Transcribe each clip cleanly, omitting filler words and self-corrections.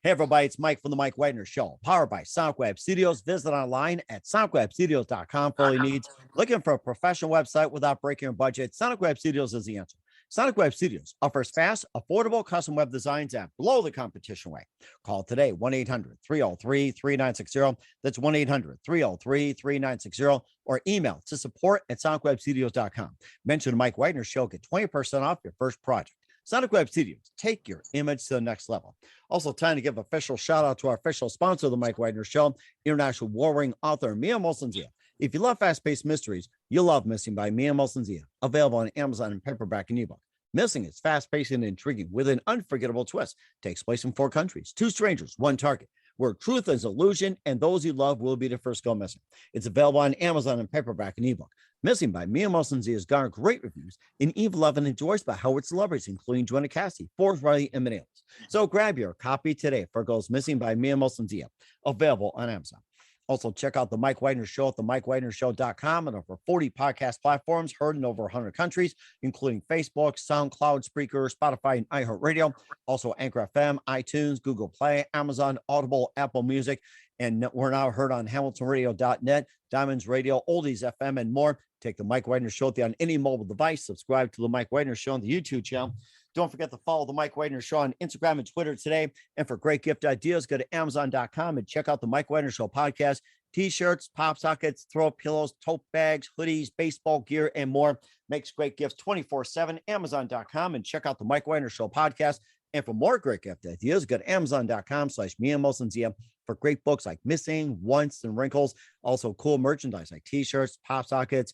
Hey, everybody, it's Mike from the Mike Wagner Show, powered by SoundWeb Studios. Visit online at soundwebstudios.com for all your needs. Looking for a professional website without breaking your budget? SonicWeb Studios is the answer. SonicWeb Studios offers fast, affordable custom web designs at below the competition rate. Call today, 1-800-303-3960. That's 1-800-303-3960, or email to support@sonicwebstudios.com. Mention the Mike Wagner Show, get 20% off your first project. Sonic Web Studios, take your image to the next level. Also, time to give official shout out to our official sponsor of the Mike Wagner Show, international war-ring author Mia Molson-Zia. If you love fast-paced mysteries, you'll love Missing by Mia Molson-Zia, available on Amazon in paperback and ebook. Missing is fast-paced and intriguing with an unforgettable twist. Takes place in 4 countries, 2 strangers, 1 target, where truth is illusion and those you love will be the first go missing. It's available on Amazon in paperback and ebook. Missing by Mia Molson-Zia has garnered great reviews and even loved and enjoyed by Howard celebrities, including Joanna Cassidy, Forbes Riley, and many others. So grab your copy today for Goes Missing by Mia Molson-Zia, available on Amazon. Also, check out the Mike Wagner Show at themikewagnershow.com and over 40 podcast platforms heard in over 100 countries, including Facebook, SoundCloud, Spreaker, Spotify, and iHeartRadio. Also, Anchor FM, iTunes, Google Play, Amazon, Audible, Apple Music, and we're now heard on HamiltonRadio.net, Diamonds Radio, Oldies FM, and more. Take the Mike Wagner Show on any mobile device. Subscribe to the Mike Wagner Show on the YouTube channel. Don't forget to follow the Mike Wagner Show on Instagram and Twitter today. And for great gift ideas, go to Amazon.com and check out the Mike Wagner Show podcast. T-shirts, pop sockets, throw pillows, tote bags, hoodies, baseball gear, and more. Makes great gifts 24/7. Amazon.com and check out the Mike Wagner Show podcast. And for more great gift ideas, go to Amazon.com/Mia Molson-Zia for great books like Missing, Once, and Wrinkles. Also cool merchandise like T-shirts, pop sockets,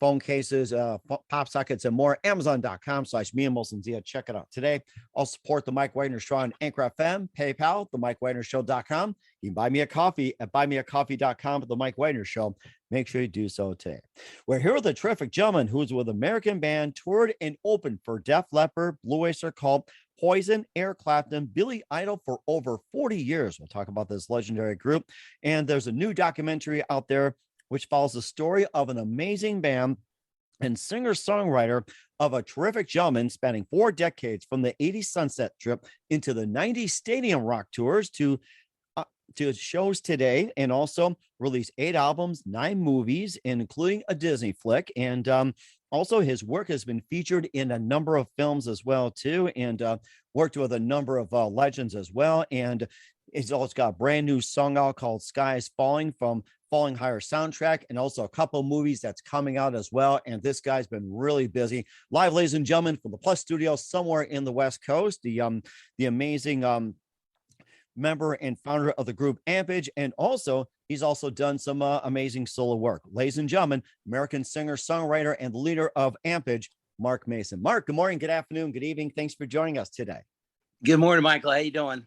phone cases, pop sockets, and more. Amazon.com/Mia Molson-Zia. Check it out today. I'll support the Mike Wagner Show on Anchor FM, PayPal, themikewagnershow.com. You can buy me a coffee at buymeacoffee.com at the Mike Wagner Show. Make sure you do so today. We're here with a terrific gentleman who's with American band, toured and opened for Def Leppard, Blue Oyster Cult, Poison, Eric Clapton, Billy Idol for over 40 years. We'll talk about this legendary group. And there's a new documentary out there which follows the story of an amazing band and singer-songwriter of a terrific gentleman spanning 4 decades from the 80s Sunset Trip into the 90s Stadium Rock tours to shows today, and also released 8 albums, 9 movies, including a Disney flick. And also his work has been featured in a number of films as well, too, and worked with a number of legends as well. And he's also got a brand new song out called Sky is Falling from Falling Higher soundtrack, and also a couple movies that's coming out as well. And this guy's been really busy. Live, ladies and gentlemen, from the Plus Studio somewhere in the West Coast, the amazing member and founder of the group Ampage, and also he's also done some amazing solo work. Ladies and gentlemen, American singer, songwriter, and leader of Ampage, Mark Mason. Mark, good morning, good afternoon, good evening. Thanks for joining us today. Good morning, Michael. How you doing?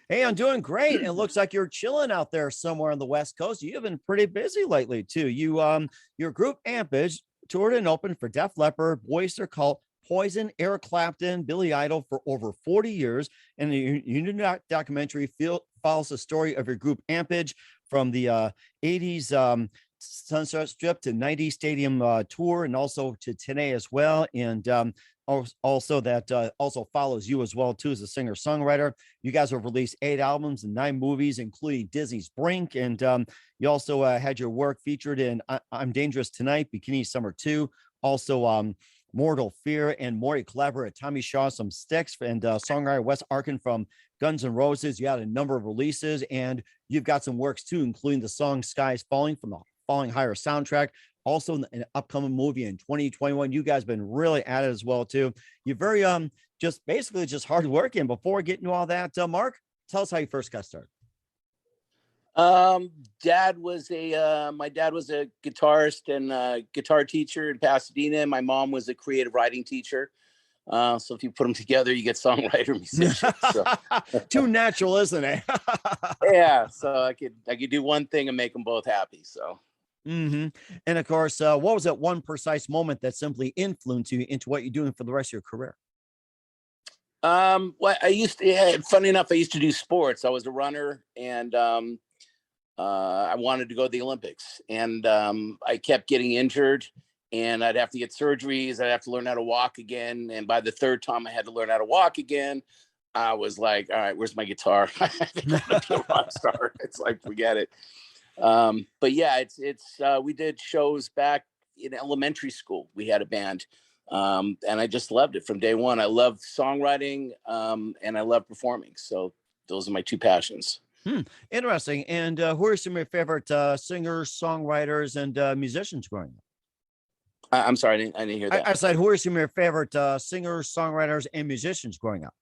Hey, I'm doing great. It looks like you're chilling out there somewhere on the West Coast. You've been pretty busy lately too. Your group Ampage toured and opened for Def Leppard, Blue Oyster Cult, Poison, Eric Clapton, Billy Idol for over 40 years. And the new documentary follows the story of your group Ampage from the 80s Sunset Strip to 90s Stadium tour, and also to today as well. And also that also follows you as well, too, as a singer-songwriter. You guys have released 8 albums and 9 movies, including Disney's Brink. And you also had your work featured in I'm Dangerous Tonight, Bikini Summer 2. Also, Mortal Fear, and more. You collaborate with Tommy Shaw, some Styx, and songwriter Wes Arkin from Guns N' Roses. You had a number of releases, and you've got some works too, including the song Sky is Falling from the Falling Higher soundtrack. Also, an upcoming movie in 2021. You guys been really at it as well too. You're very just basically just hard working. Before getting to all that, Mark, tell us how you first got started. My dad was a guitarist and guitar teacher in Pasadena. My mom was a creative writing teacher. So if you put them together, you get songwriter, musician. So. Too natural, isn't it? Yeah. So I could do one thing and make them both happy. So. Mm-hmm. And of course, what was that one precise moment that simply influenced you into what you're doing for the rest of your career? Well, funny enough, I used to do sports. I was a runner, and I wanted to go to the Olympics, and I kept getting injured, and I'd have to get surgeries. I'd have to learn how to walk again. And by the 3rd time I had to learn how to walk again, I was like, all right, where's my guitar? I think I'm gonna be a rock star. It's like, forget it. But yeah, we did shows back in elementary school. We had a band. And I just loved it from day one. I loved songwriting, and I love performing. So those are my two passions. Interesting. And who are some of your favorite singers, songwriters, and musicians growing up? I'm sorry, I didn't hear that. I said, who are some of your favorite singers, songwriters, and musicians growing up?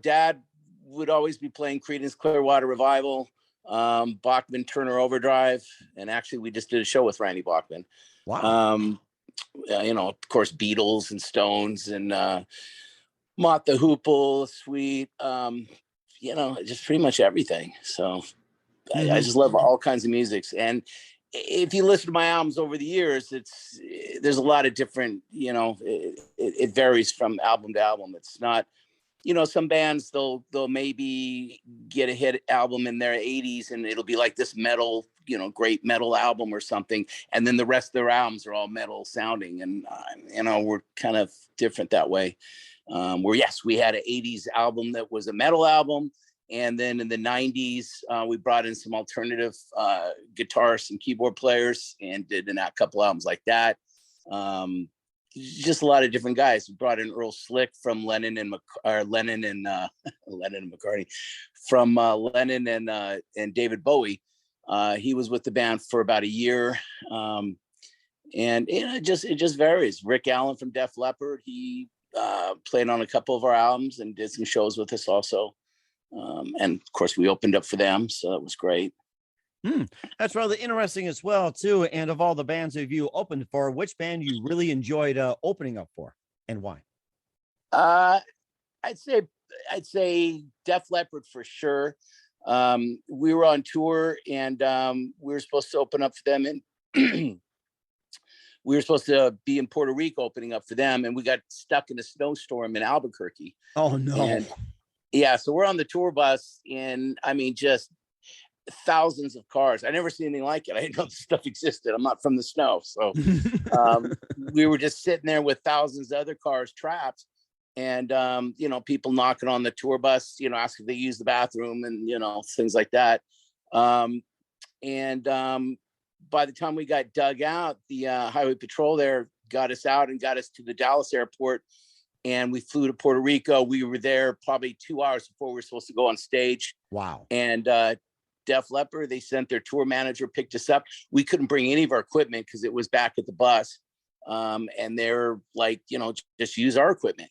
Dad would always be playing Creedence Clearwater Revival, Bachman Turner Overdrive, and actually we just did a show with Randy Bachman. Wow. Of course, Beatles and Stones and Mott the Hoople, Sweet, just pretty much everything. So I just love all kinds of musics. And if you listen to my albums over the years, there's a lot of different, it varies from album to album. It's not, some bands they'll maybe get a hit album in their 80s and it'll be like this metal, great metal album or something, and then the rest of their albums are all metal sounding, and we're kind of different that way. Where yes, we had an 80s album that was a metal album, and then in the 90s we brought in some alternative guitarists and keyboard players and did a couple albums like that. Just a lot of different guys. We brought in Earl Slick from Lennon and McCartney, from Lennon and David Bowie. He was with the band for about a year, and it just varies. Rick Allen from Def Leppard, he played on a couple of our albums and did some shows with us also, and of course we opened up for them, so that was great. That's rather interesting as well, too. And of all the bands that you opened for, which band you really enjoyed opening up for, and why? I'd say Def Leppard for sure. We were on tour, and we were supposed to open up for them, and we were supposed to be in Puerto Rico opening up for them, and we got stuck in a snowstorm in Albuquerque. Oh no! And, yeah, so we're on the tour bus, and I mean, just thousands of cars. I never seen anything like it. I didn't know this stuff existed. I'm not from the snow, so we were just sitting there with thousands of other cars trapped, and people knocking on the tour bus, asking if they use the bathroom, and things like that. And by the time we got dug out, the highway patrol there got us out and got us to the Dallas airport, and we flew to Puerto Rico. We were there probably 2 hours before we were supposed to go on stage. Wow. And Def Leppard, they sent their tour manager, picked us up. We couldn't bring any of our equipment because it was back at the bus. And they're like, just use our equipment,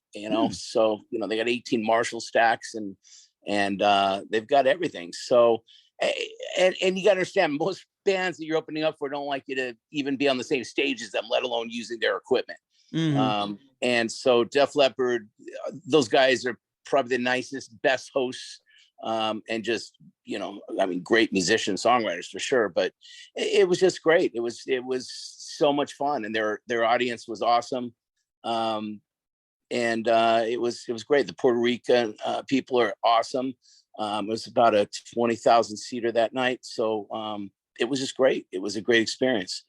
So, they got 18 Marshall stacks and they've got everything. So, and you got to understand, most bands that you're opening up for don't like you to even be on the same stage as them, let alone using their equipment. And so Def Leppard, those guys are probably the nicest, best hosts, and just, great musicians, songwriters for sure. But it was just great. It was so much fun, and their audience was awesome. And it was great. The Puerto Rican people are awesome. It was about a 20,000 seater that night. So it was just great. It was a great experience.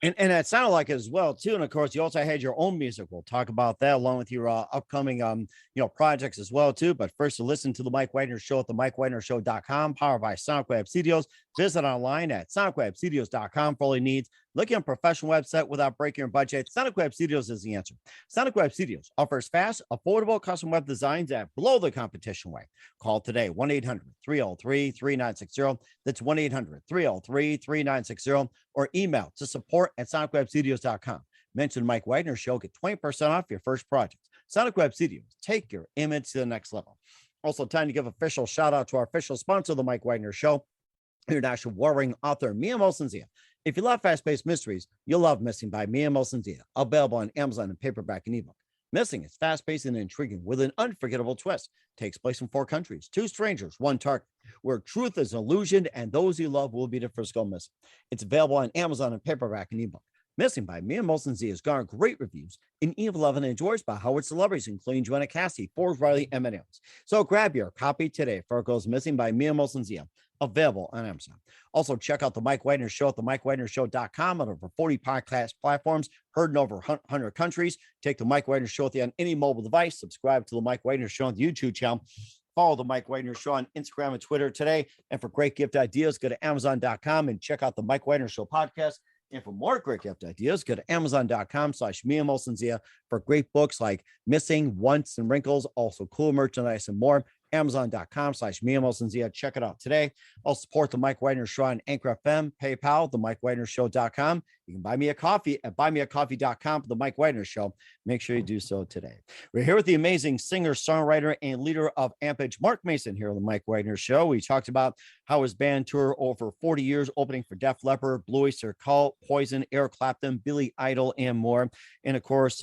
And it sounded like it as well, too. And of course, you also had your own music. We'll talk about that along with your upcoming, projects as well, too. But first, to listen to the Mike Wagner Show at the MikeWagnerShow.com, powered by Sonic Web Studios. Visit online at SonicWebStudios.com for all your needs. Looking at a professional website without breaking your budget, Sonic Web Studios is the answer. Sonic Web Studios offers fast, affordable custom web designs that blow the competition away. Call today, 1-800-303-3960. That's 1-800-303-3960. Or email to support@SonicWebStudios.com. Mention Mike Wagner Show, get 20% off your first project. Sonic Web Studios, take your image to the next level. Also, time to give official shout out to our official sponsor of the Mike Wagner Show, international warring author Mia Molson-Zia. If you love fast-paced mysteries, you'll love Missing by Mia Molson-Zia, available on Amazon in paperback and ebook. Missing is fast-paced and intriguing with an unforgettable twist. Takes place in 4 countries, 2 strangers, 1 target, where truth is illusioned and those you love will be the first go missing. It's available on Amazon in paperback and ebook. Missing by Mia Molson-Zia has garnered great reviews and even loved and enjoyed by Howard celebrities, including Joanna Cassie, Forbes Riley, and many others. So grab your copy today for it goes Missing by Mia Molson-Zia, available on Amazon. Also, check out the Mike Wagner Show at themikewagnershow.com on over 40 podcast platforms, heard in over 100 countries. Take the Mike Wagner Show with you on any mobile device. Subscribe to the Mike Wagner Show on the YouTube channel. Follow the Mike Wagner Show on Instagram and Twitter today. And for great gift ideas, go to Amazon.com and check out the Mike Wagner Show podcast. And for more great gift ideas, go to Amazon.com/Mia for great books like Missing, Once, and Wrinkles, also cool merchandise and more. Amazon.com/Mia. Check it out today. I'll support the Mike Wagner Show on Anchor FM, PayPal, themikewagnershow.com. You can buy me a coffee at buymeacoffee.com for the Mike Wagner Show. Make sure you do so today. We're here with the amazing singer, songwriter, and leader of Ampage, Mark Mason, here on the Mike Wagner Show. We talked about how his band toured over 40 years, opening for Def Leppard, Blue Oyster Cult, Poison, Eric Clapton, Billy Idol, and more. And of course,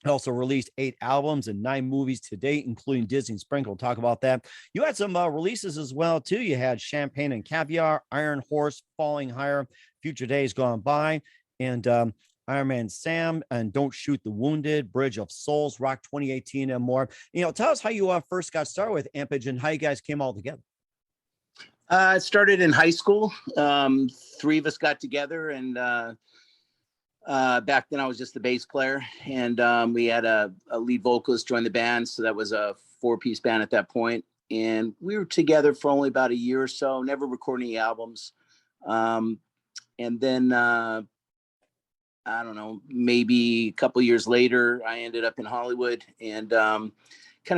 also released 8 albums and 9 movies to date, including Disney Sprinkle. We'll talk about that. You had some releases as well, too. You had Champagne and Caviar, Iron Horse, Falling Higher, Future Days Gone By, and Iron Man Sam, and Don't Shoot the Wounded, Bridge of Souls, Rock 2018, and more. You know, tell us how you first got started with Ampage and how you guys came all together. It started in high school. 3 of us got together, and back then I was just the bass player, and we had a lead vocalist join the band. So that was a 4-piece band at that point. And we were together for only about a year or so, never recording any albums. And then, I don't know, maybe a couple years later, I ended up in Hollywood and kind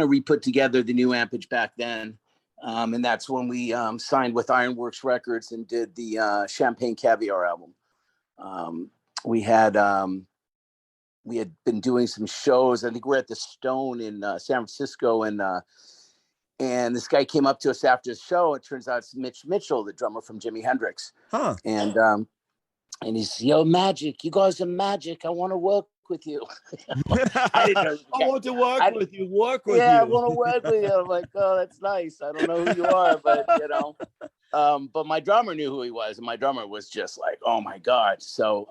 of re-put together the new Ampage back then. And that's when we signed with Ironworks Records and did the Champagne Caviar album. We had been doing some shows. I think we're at the Stone in San Francisco, and this guy came up to us after the show. It turns out it's Mitch Mitchell, the drummer from Jimi Hendrix. Huh. And he's, yo, Magic, you guys are magic. I want to work with you. I didn't know. I want to work with you. Yeah, I want to work with you. I'm like, oh, that's nice. I don't know who you are, but you know. But my drummer knew who he was, and my drummer was just like, oh my God. So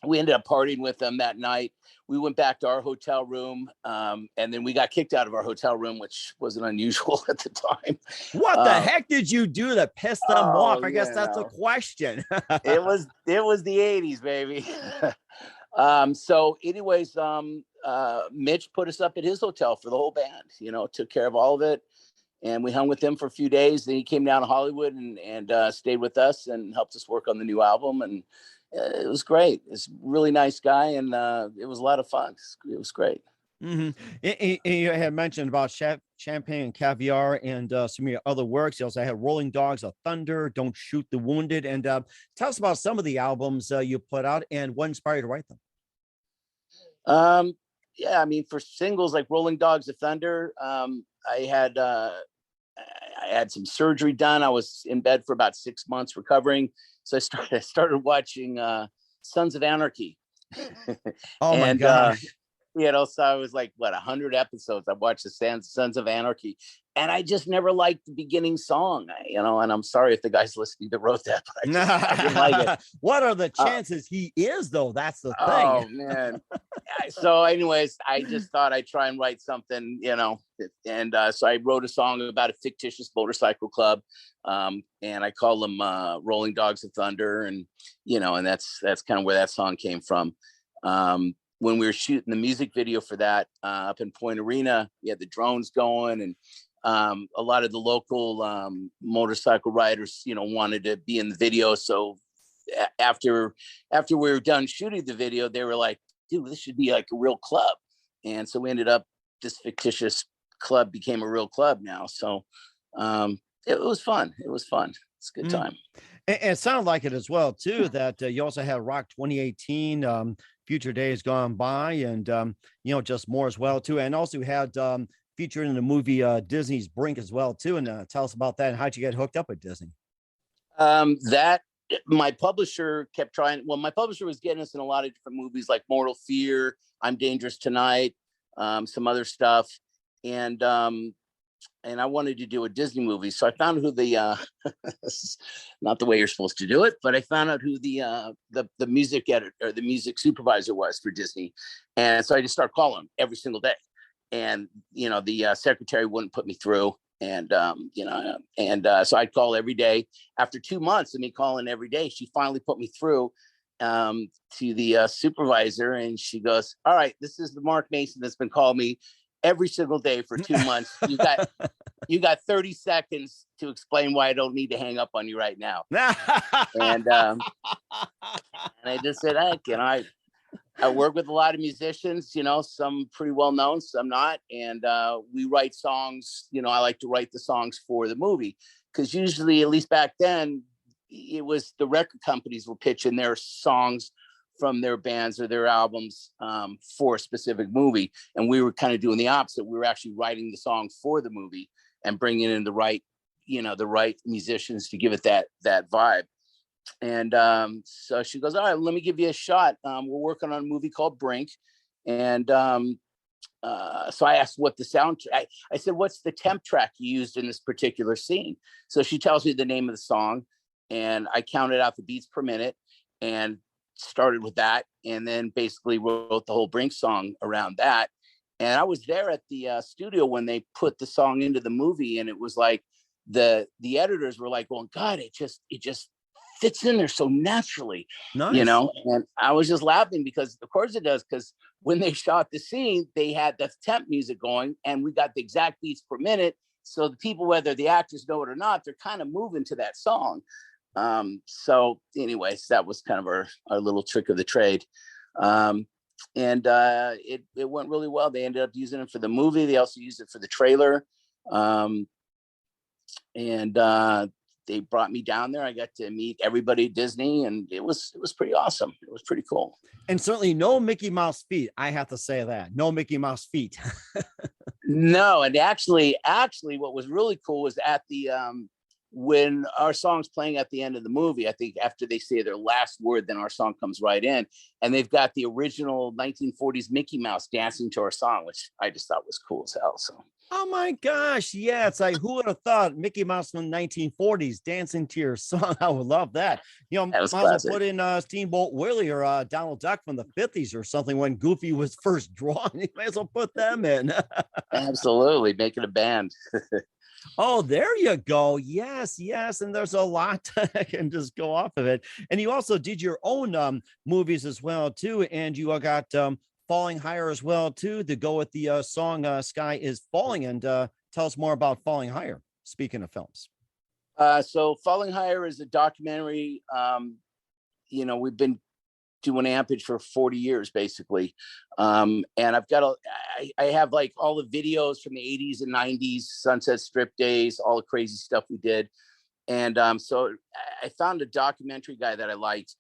we ended up partying with them that night. We went back to our hotel room, and then we got kicked out of our hotel room, which wasn't unusual at the time. What the heck did you do that pissed them off? I guess that's a question. It was the 80s, baby. So anyways, Mitch put us up at his hotel for the whole band, you know, took care of all of it. And we hung with him for a few days. Then he came down to Hollywood and stayed with us and helped us work on the new album. And it was great. It's a really nice guy. And it was a lot of fun. It was great. Mm-hmm. And you had mentioned about Champagne and Caviar and some of your other works. You also had Rolling Dogs of Thunder, Don't Shoot the Wounded. And tell us about some of the albums you put out and what inspired you to write them. Yeah, I mean, for singles like Rolling Dogs of Thunder, I had some surgery done. I was in bed for about 6 months recovering. So I started watching Sons of Anarchy. Oh my gosh. You know, so I was like, 100 episodes. I watched the Sons of Anarchy, and I just never liked the beginning song, you know, and I'm sorry if the guys listening that wrote that, but I didn't like it. What are the chances he is, though? That's the thing. Oh, man. So anyways, I just thought I'd try and write something, you know, and so I wrote a song about a fictitious motorcycle club, and I call them Rolling Dogs of Thunder, and, you know, and that's kind of where that song came from. When we were shooting the music video for that up in Point Arena, we had the drones going, and a lot of the local motorcycle riders, you know, wanted to be in the video. So after we were done shooting the video, they were like, dude, this should be like a real club. And so we ended up, this fictitious club became a real club now. So it was fun. It's a good time. And it sounded like it as well, too, that you also had Rock 2018, Future Days Gone By, and, you know, just more as well, too. And also had featured in the movie Disney's Brink as well, too. And tell us about that and how'd you get hooked up with Disney? That my publisher kept trying. Well, my publisher was getting us in a lot of different movies like Mortal Fear, I'm Dangerous Tonight, some other stuff. And I wanted to do a Disney movie. So I found who the, not the way you're supposed to do it, but I found out who the music editor or the music supervisor was for Disney. And so I just started calling him every single day. And, you know, the secretary wouldn't put me through. So I'd call every day. After 2 months of me calling every day, she finally put me through to the supervisor, and she goes, "All right, this is the Mark Mason that's been calling me every single day for 2 months. You got 30 seconds to explain why I don't need to hang up on you right now." And I just said, I work with a lot of musicians, some pretty well known, some not. And we write songs, I like to write the songs for the movie, because usually, at least back then, it was the record companies were pitching their songs from their bands or their albums for a specific movie. And we were kind of doing the opposite. We were actually writing the song for the movie and bringing in the right musicians to give it that vibe. And so she goes, "All right, let me give you a shot. We're working on a movie called Brink." And so I asked what the soundtrack, I said, "What's the temp track you used in this particular scene?" So she tells me the name of the song, and I counted out the beats per minute and started with that, and then basically wrote the whole Brink song around that. And I was there at the studio when they put the song into the movie, and it was like the editors were like, "Oh God, it just fits in there so naturally." Nice. And I was just laughing because of course it does, because when they shot the scene, they had the temp music going, and we got the exact beats per minute. So the people, whether the actors know it or not, they're kind of moving to that song. So anyways, that was kind of our little trick of the trade. And it went really well. They ended up using it for the movie. They also used it for the trailer. And they brought me down there. I got to meet everybody at Disney, and it was pretty awesome. It was pretty cool. And certainly no Mickey Mouse feet. I have to say that. No Mickey Mouse feet. No, and actually, what was really cool was at the when our song's playing at the end of the movie. I think after they say their last word, then our song comes right in, and they've got the original 1940s Mickey Mouse dancing to our song, which I just thought was cool as hell. So. Oh my gosh. Yeah. It's like, who would have thought Mickey Mouse from the 1940s dancing to your song? I would love that. That Might was as well classic. put in Steamboat Willie or Donald Duck from the 50s or something when Goofy was first drawn. You might as well put them in. Absolutely. Make it a band. Oh, there you go. Yes. And there's a lot I can just go off of it. And you also did your own movies as well, too. And you got Falling Higher as well, too, to go with the song Sky is Falling. And tell us more about Falling Higher, speaking of films. So Falling Higher is a documentary. We've been doing Ampage for 40 years, basically. And I've got I have like all the videos from the 80s and 90s, Sunset Strip days, all the crazy stuff we did. And so I found a documentary guy that I liked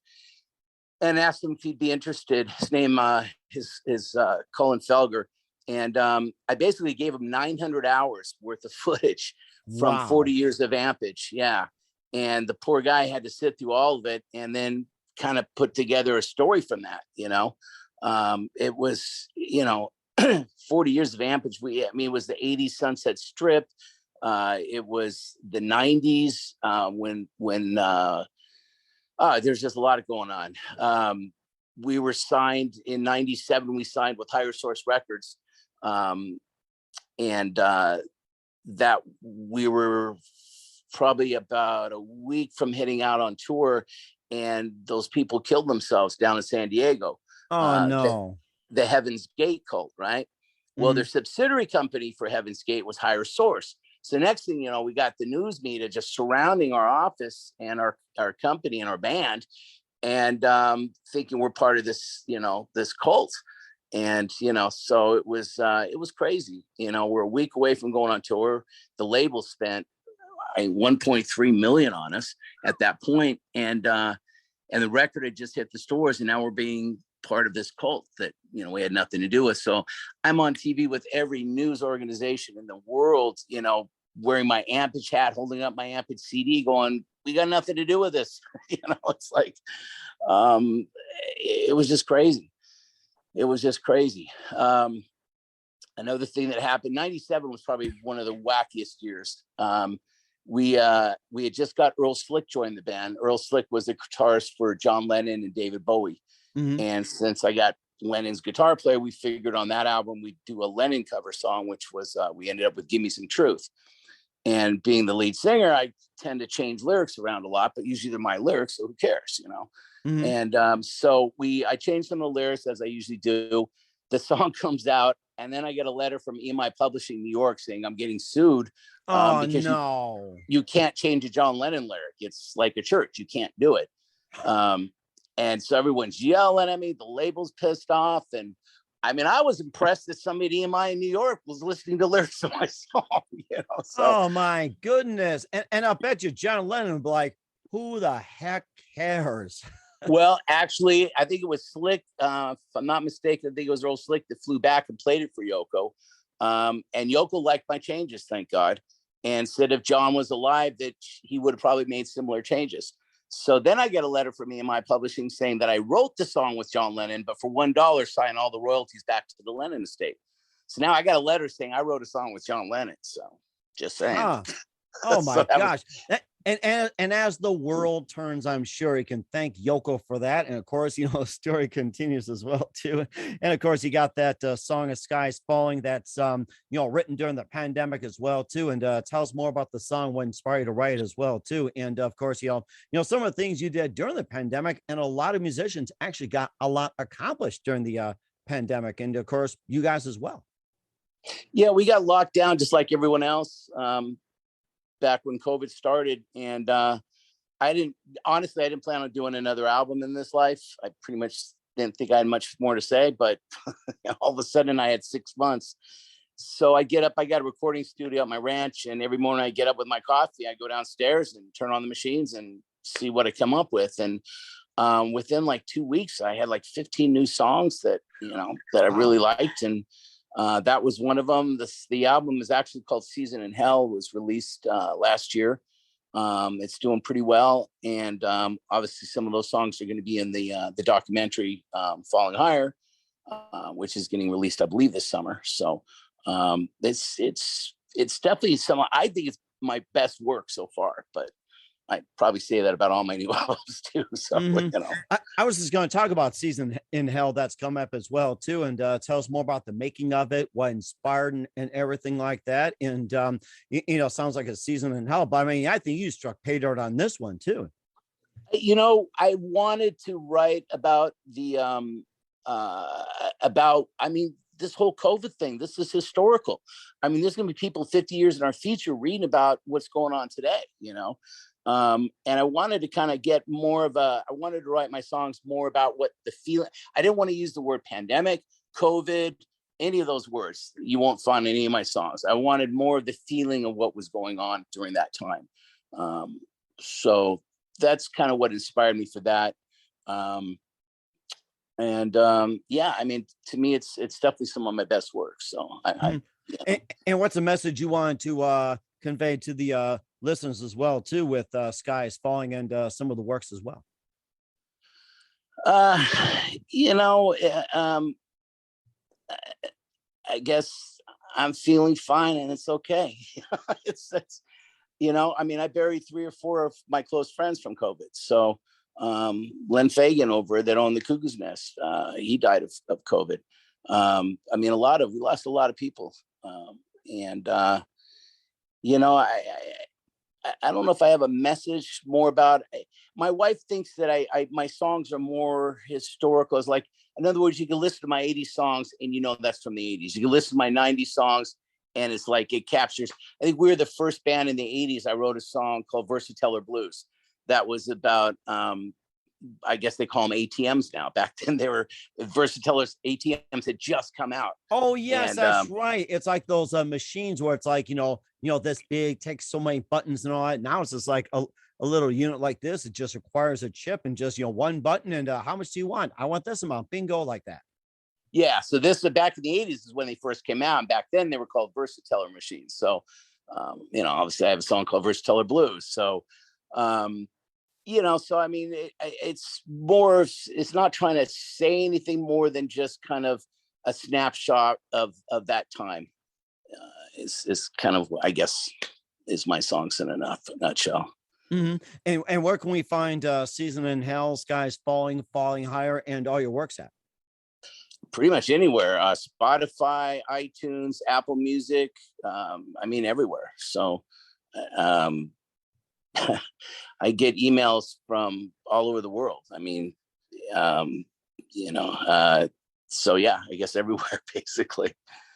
and asked him if he'd be interested. His name is Colin Felger. And I basically gave him 900 hours worth of footage from 40 years of Ampage. Yeah. And the poor guy had to sit through all of it and then kind of put together a story from that. It was 40 years of Ampage. It was the 80s Sunset Strip. It was the 90s when there's just a lot of going on. We were signed in 97. We signed with Higher Source Records. And that we were probably about a week from heading out on tour, and those people killed themselves down in San Diego. Oh, no. The Heaven's Gate cult, right? Well, their subsidiary company for Heaven's Gate was Higher Source. So next thing you know, we got the news media just surrounding our office and our company and our band, and thinking we're part of this, this cult. And so it was crazy. We're a week away from going on tour. The label spent 1.3 million on us at that point, and the record had just hit the stores, and now we're being part of this cult that we had nothing to do with. So I'm on TV with every news organization in the world, wearing my Ampage hat, holding up my Ampage CD, going, "We got nothing to do with this." It's like it was just crazy. It was just crazy. Another thing that happened, 97 was probably one of the wackiest years. We had just got Earl Slick joined the band. Earl Slick was the guitarist for John Lennon and David Bowie. Mm-hmm. And since I got Lennon's guitar player, we figured on that album we'd do a Lennon cover song, which was we ended up with "Give Me Some Truth." And being the lead singer, I tend to change lyrics around a lot, but usually they're my lyrics, so who cares, you know? Mhm. And so I changed some of the lyrics as I usually do. The song comes out, and then I get a letter from EMI Publishing New York saying I'm getting sued Oh, because no. you can't change a John Lennon lyric. It's like a church. You can't do it. Um, and so everyone's yelling at me. The label's pissed off. And I mean, I was impressed that somebody at EMI in New York was listening to lyrics of my song, you know? So, Oh, my goodness. And I'll bet you John Lennon would be like, who the heck cares? well, actually, I think it was Slick. If I'm not mistaken, I think it was Earl Slick that flew back and played it for Yoko. And Yoko liked my changes, thank God, and said if John was alive, that he would have probably made similar changes. So then I get a letter from EMI Publishing saying that I wrote the song with John Lennon, but for $1, sign all the royalties back to the Lennon estate. So now I got a letter saying I wrote a song with John Lennon. So just saying. Huh. Oh So my gosh. And as the world turns, I'm sure he can thank Yoko for that. And of course, the story continues as well too. And of course, you got that song of Skies Falling that's written during the pandemic as well too. And tell us more about the song, what inspired you to write it as well too. And of course, some of the things you did during the pandemic, and a lot of musicians actually got a lot accomplished during the pandemic, and of course, you guys as well. Yeah, we got locked down just like everyone else. Back when COVID started. And I didn't plan on doing another album in this life. I pretty much didn't think I had much more to say, but all of a sudden I had 6 months. So I get up, I got a recording studio at my ranch, and every morning I get up with my coffee, I go downstairs and turn on the machines and see what I come up with. And within like 2 weeks, I had like 15 new songs that I really liked. And that was one of them. The album is actually called Season in Hell. It was released last year. It's doing pretty well, and obviously some of those songs are going to be in the documentary Falling Higher, which is getting released, I believe, this summer. So it's definitely I think it's my best work so far, but I probably say that about all my new albums too. So, I was just going to talk about Season in Hell that's come up as well too, and tell us more about the making of it, what inspired and everything like that. And sounds like a Season in Hell, but I mean, I think you struck pay dirt on this one too. I wanted to write about this whole COVID thing. This is historical. I mean, there's going to be people 50 years in our future reading about what's going on today, and I wanted to kind of get I wanted to write my songs more about what the feeling. I didn't want to use the word pandemic, COVID, any of those words. You won't find any of my songs. I wanted more of the feeling of what was going on during that time. So that's kind of what inspired me for that. Yeah, I mean, to me, it's definitely some of my best work. So and what's the message you wanted to convey to the listeners as well too, with Skies Falling and some of the works as well? I guess I'm feeling fine, and it's okay. it's I mean, I buried 3 or 4 of my close friends from COVID. So Len Fagan over that owned the Cuckoo's Nest, he died of COVID. I mean, we lost a lot of people. And I don't know if I have a message more about my wife thinks that my songs are more historical. It's like, in other words, you can listen to my 80s songs and that's from the 80s. You can listen to my 90s songs and it's like it captures. I think we were the first band in the 80s. I wrote a song called Versateller Blues that was about I guess they call them ATMs now. Back then they were Versatellers. ATMs had just come out. Oh yes, and, that's right. It's like those machines where it's like this big, takes so many buttons and all that. Now it's just like a little unit like this. It just requires a chip and just one button. And how much do you want? I want this amount. Bingo, like that. Yeah. So this back in the 80s is when they first came out, and back then they were called Versateller machines. So obviously I have a song called Versateller Blues. So so I mean, it's not trying to say anything more than just kind of a snapshot of that time. Is kind of, I guess, is my songs in a nutshell. Mm-hmm. And where can we find Season in Hell, Skies Falling, Falling Higher, and all your works at? Pretty much anywhere. Spotify, iTunes, Apple Music. I mean, everywhere. So Um, I get emails from all over the world. I mean, um, you know, so yeah, I guess everywhere basically.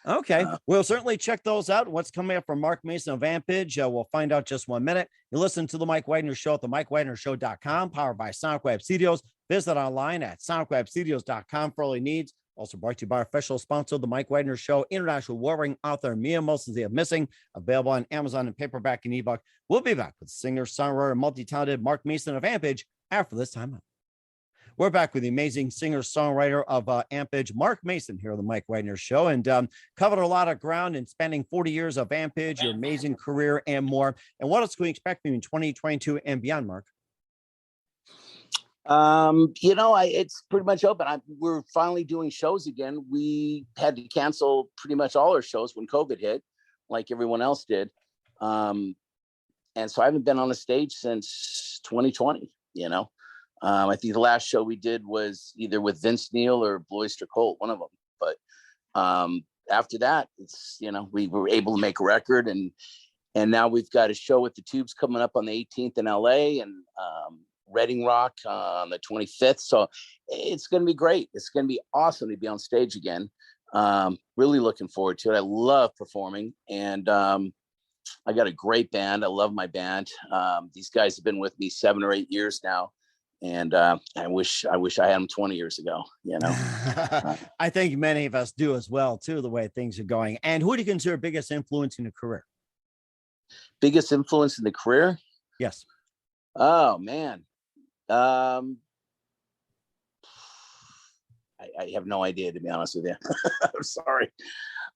Okay, we'll certainly check those out. What's coming up from Mark Mason of Ampage, we'll find out just 1 minute. You listen to the Mike Wagner Show at the MikeWagnerShow.com, powered by Sonic Web Studios. Visit online at SonicWebStudios.com for all your needs. Also brought to you by our official sponsor, the Mike Wagner Show, international warring author Mia Mostly of Missing, available on Amazon and paperback and ebook. We'll be back with singer, songwriter, multi-talented Mark Mason of Ampage after this time out. We're back with the amazing singer-songwriter of Ampage, Mark Mason, here on the Mike Wagner Show, and covered a lot of ground and spanning 40 years of Ampage, your amazing career, and more. And what else can we expect in 2022 and beyond, Mark? It's pretty much open. We're finally doing shows again. We had to cancel pretty much all our shows when COVID hit, like everyone else did. And so I haven't been on a stage since 2020, I think the last show we did was either with Vince Neil or Blue Oyster Cult, one of them. But after that, it's, we were able to make a record, and now we've got a show with the Tubes coming up on the 18th in LA, and Reading Rock on the 25th. So it's going to be great. It's going to be awesome to be on stage again. Really looking forward to it. I love performing, and I got a great band. I love my band. These guys have been with me 7 or 8 years now. And I wish I had them 20 years ago, I think many of us do as well, too, the way things are going. And who do you consider biggest influence in your career? Biggest influence in the career? Yes. Oh, man. I have no idea, to be honest with you. I'm sorry.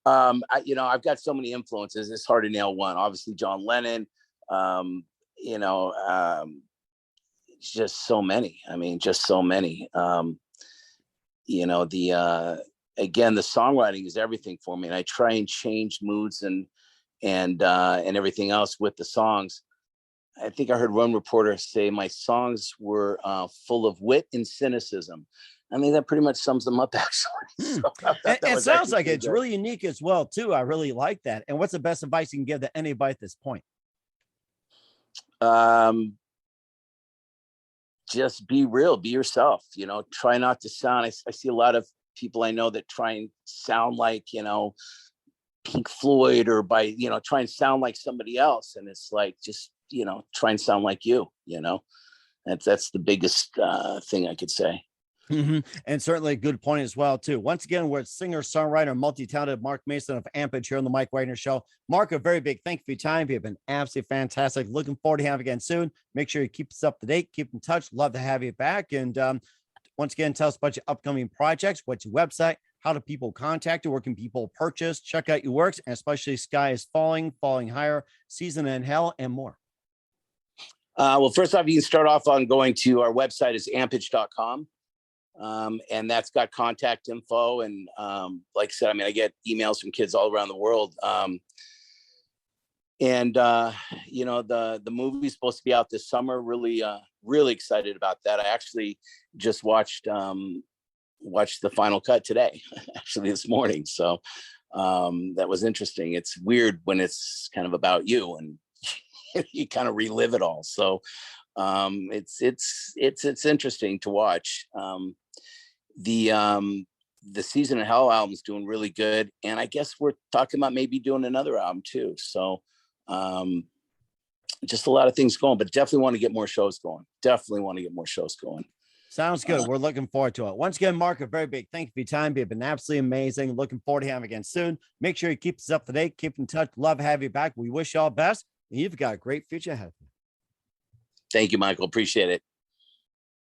I've got so many influences. It's hard to nail one. Obviously, John Lennon, just so many. I mean, just so many. Again, the songwriting is everything for me, and I try and change moods and everything else with the songs. I think I heard one reporter say my songs were full of wit and cynicism. I mean, that pretty much sums them up, actually. So it sounds like it's really unique as well, too. I really like that. And what's the best advice you can give to anybody at this point? Just be real, be yourself, try not to sound, I see a lot of people I know that try and sound like, Pink Floyd, or try and sound like somebody else. And it's like, just, try and sound like you, that's the biggest thing I could say. Mm-hmm. And certainly a good point as well, too. Once again, we're singer, songwriter, multi-talented Mark Mason of Ampage here on the Mike Wagner Show. Mark, a very big thank you for your time. You've been absolutely fantastic. Looking forward to having you again soon. Make sure you keep us up to date, keep in touch. Love to have you back. And once again, tell us about your upcoming projects. What's your website? How do people contact you? Where can people purchase, check out your works, and especially Sky is Falling, Falling Higher, Season in Hell, and more? Well, first off, you can start off on going to our website is ampage.com. And that's got contact info. And like I said, I mean, I get emails from kids all around the world. The movie's supposed to be out this summer. Really, really excited about that. I actually just watched the final cut today, actually this morning. So that was interesting. It's weird when it's kind of about you and you kind of relive it all. So it's interesting to watch. The Season of Hell album is doing really good, and I guess we're talking about maybe doing another album too. So just a lot of things going, but definitely want to get more shows going. Sounds good. We're looking forward to it. Once again, Mark, a very big thank you for your time. You've been absolutely amazing. Looking forward to having you again soon. Make sure you keep us up to date, keep in touch. Love to have you back. We wish you all best, and you've got a great future ahead of you. Thank you, Michael. Appreciate it.